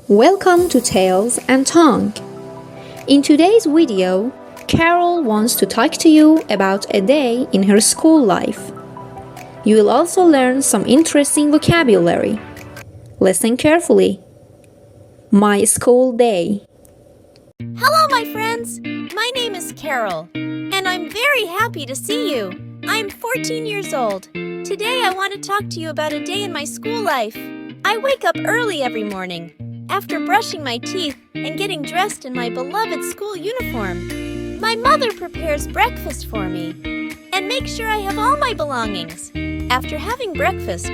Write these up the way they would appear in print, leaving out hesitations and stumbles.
Welcome to Tales and Tongue. In today's video, Carol wants to talk to you about a day in her school life. You will also learn some interesting vocabulary. Listen carefully. My school day. Hello, my friends. My name is Carol, and I'm very happy to see you. I'm 14 years old. Today I want to talk to you about a day in my school life. I wake up early every morning, after brushing my teeth and getting dressed in my beloved school uniform. My mother prepares breakfast for me and makes sure I have all my belongings. After having breakfast,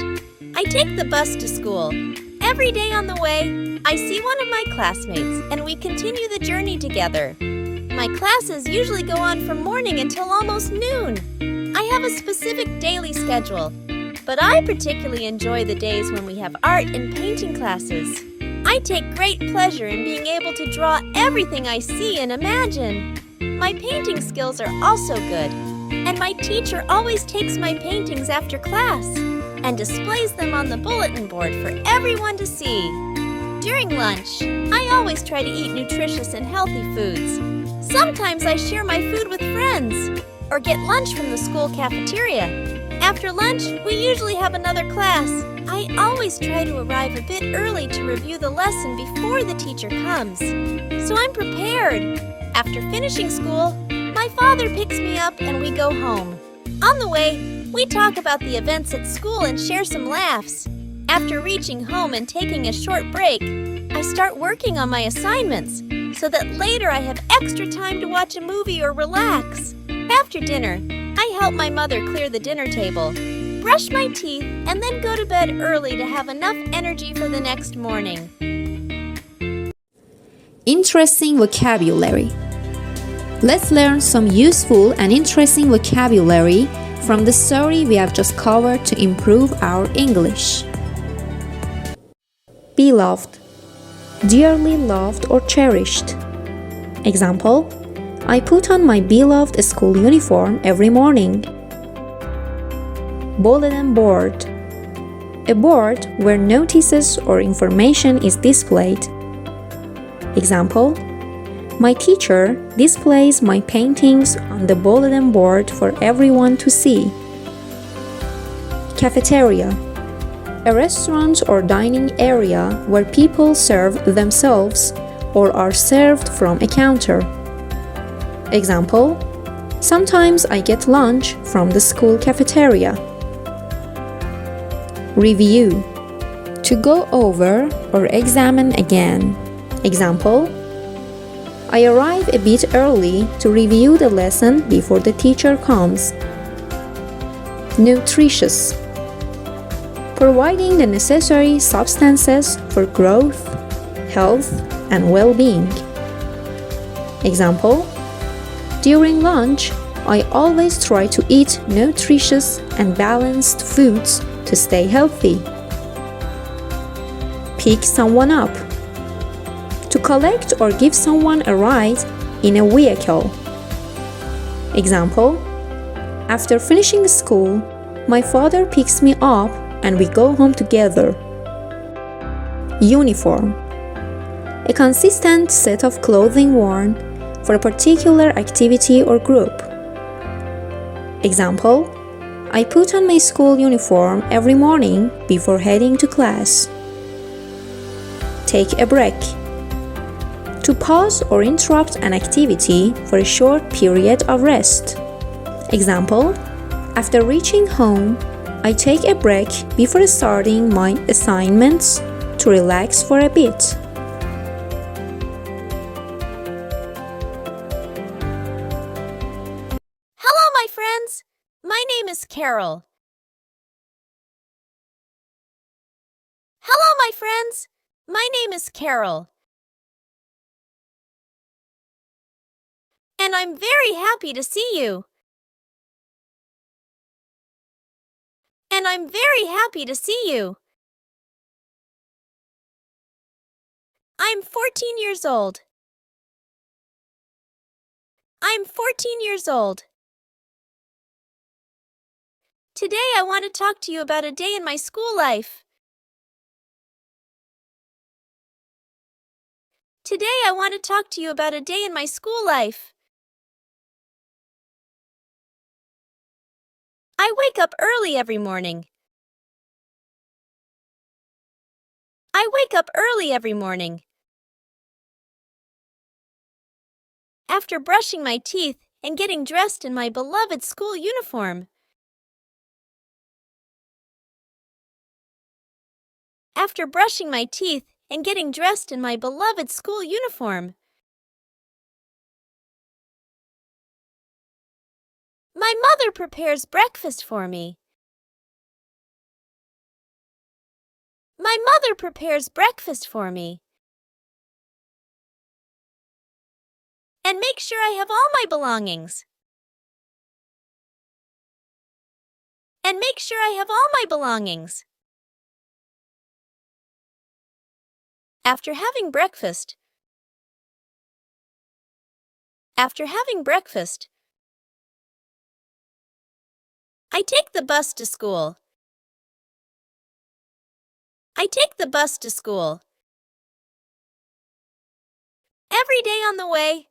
I take the bus to school. Every day on the way, I see one of my classmates and we continue the journey together. My classes usually go on from morning until almost noon. I have a specific daily schedule, but I particularly enjoy the days when we have art and painting classes. I take great pleasure in being able to draw everything I see and imagine. My painting skills are also good, and my teacher always takes my paintings after class and displays them on the bulletin board for everyone to see. During lunch, I always try to eat nutritious and healthy foods. Sometimes I share my food with friends or get lunch from the school cafeteria. After lunch, we usually have another class. I always try to arrive a bit early to review the lesson before the teacher comes, so I'm prepared. After finishing school, my father picks me up and we go home. On the way, we talk about the events at school and share some laughs. After reaching home and taking a short break, I start working on my assignments so that later I have extra time to watch a movie or relax. After dinner, I help my mother clear the dinner table, brush my teeth, and then go to bed early to have enough energy for the next morning. Interesting vocabulary. Let's learn some useful and interesting vocabulary from the story we have just covered to improve our English. Beloved, dearly loved or cherished. Example, I put on my beloved school uniform every morning. Bulletin board, a board where notices or information is displayed. Example, my teacher displays my paintings on the bulletin board for everyone to see. Cafeteria, a restaurant or dining area where people serve themselves or are served from a counter. Example, sometimes I get lunch from the school cafeteria. Review, to go over or examine again. Example, I arrive a bit early to review the lesson before the teacher comes. Nutritious, providing the necessary substances for growth, health, and well-being. Example, during lunch, I always try to eat nutritious and balanced foods to stay healthy. Pick someone up, to collect or give someone a ride in a vehicle. Example, after finishing school, my father picks me up and we go home together. Uniform, a consistent set of clothing worn for a particular activity or group. Example, I put on my school uniform every morning before heading to class. Take a break, to pause or interrupt an activity for a short period of rest. Example, after reaching home, I take a break before starting my assignments to relax for a bit. Hello, my friends. My name is Carol. Hello, my friends. My name is Carol. And I'm very happy to see you. And I'm very happy to see you. I'm 14 years old. I'm 14 years old. Today I want to talk to you about a day in my school life. Today I want to talk to you about a day in my school life. I wake up early every morning. I wake up early every morning. After brushing my teeth and getting dressed in my beloved school uniform. After brushing my teeth and getting dressed in my beloved school uniform. My mother prepares breakfast for me. My mother prepares breakfast for me. And make sure I have all my belongings. And make sure I have all my belongings. After having breakfast. After having breakfast. I take the bus to school. I take the bus to school. Every day on the way.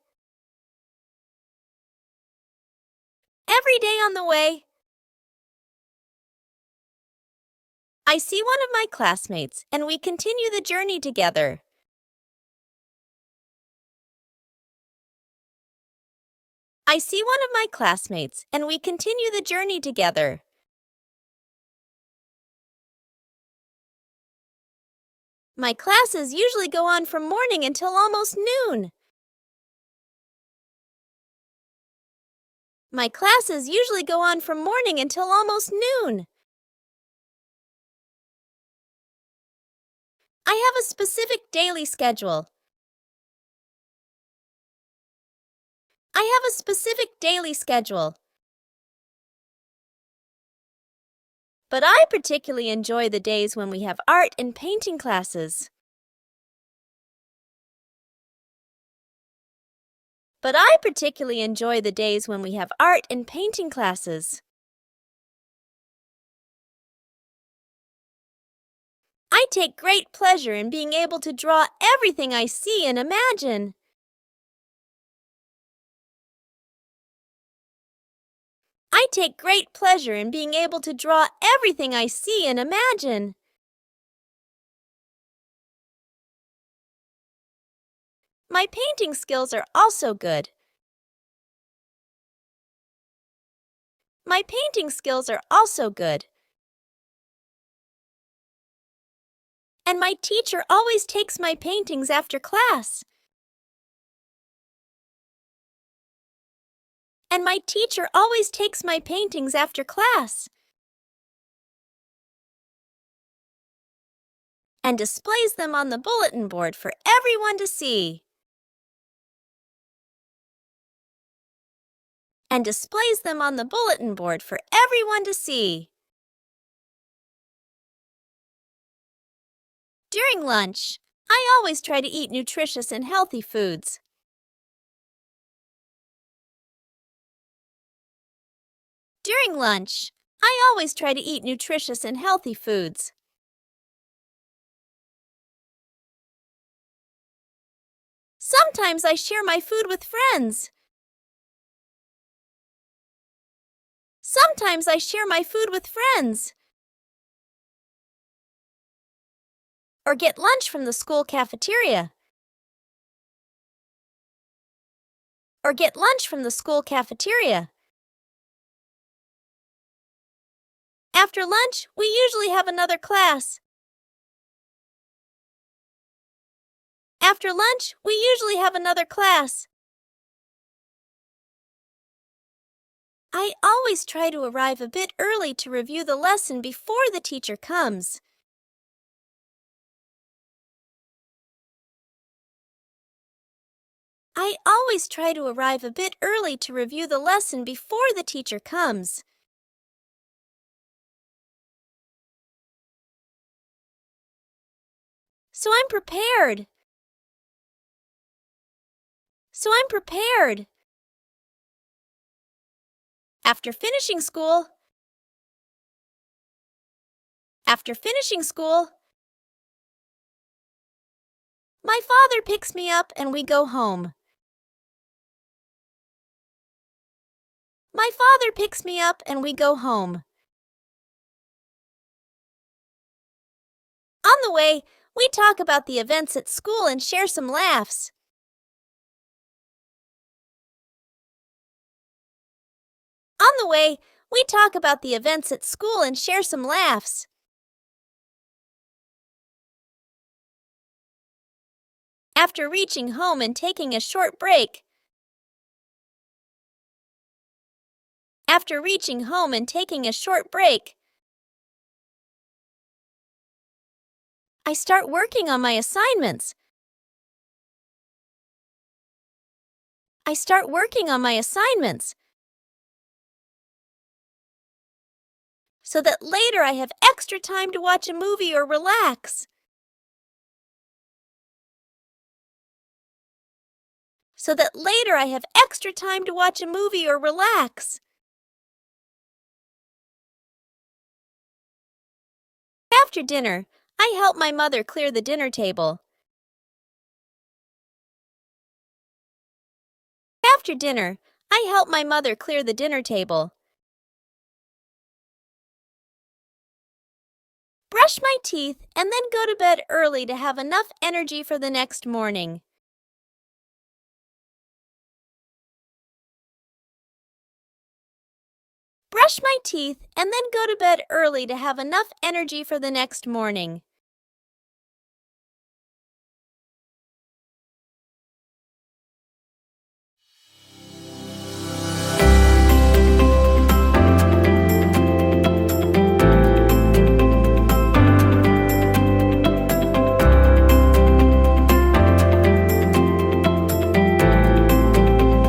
Every day on the way. I see one of my classmates and we continue the journey together. I see one of my classmates and we continue the journey together. My classes usually go on from morning until almost noon. My classes usually go on from morning until almost noon. I have a specific daily schedule. I have a specific daily schedule. But I particularly enjoy the days when we have art and painting classes. But I particularly enjoy the days when we have art and painting classes. I take great pleasure in being able to draw everything I see and imagine. I take great pleasure in being able to draw everything I see and imagine. My painting skills are also good. My painting skills are also good. And my teacher always takes my paintings after class. And my teacher always takes my paintings after class. And displays them on the bulletin board for everyone to see. And displays them on the bulletin board for everyone to see. During lunch, I always try to eat nutritious and healthy foods. During lunch, I always try to eat nutritious and healthy foods. Sometimes I share my food with friends. Sometimes I share my food with friends. Or get lunch from the school cafeteria. Or get lunch from the school cafeteria. After lunch, we usually have another class. After lunch, we usually have another class. I always try to arrive a bit early to review the lesson before the teacher comes. I always try to arrive a bit early to review the lesson before the teacher comes. So I'm prepared. So I'm prepared. After finishing school, my My father picks me up and we go home. My father picks me up and we go home. On the way, we talk about the events at school and share some laughs. On the way, we talk about the events at school and share some laughs. After reaching home and taking a short break. After reaching home and taking a short break, I start working on my assignments. I start working on my assignments so that later I have extra time to watch a movie or relax. So that later I have extra time to watch a movie or relax. After dinner, I help my mother clear the dinner table. After dinner, I help my mother clear the dinner table. Brush my teeth and then go to bed early to have enough energy for the next morning. Brush my teeth and then go to bed early to have enough energy for the next morning.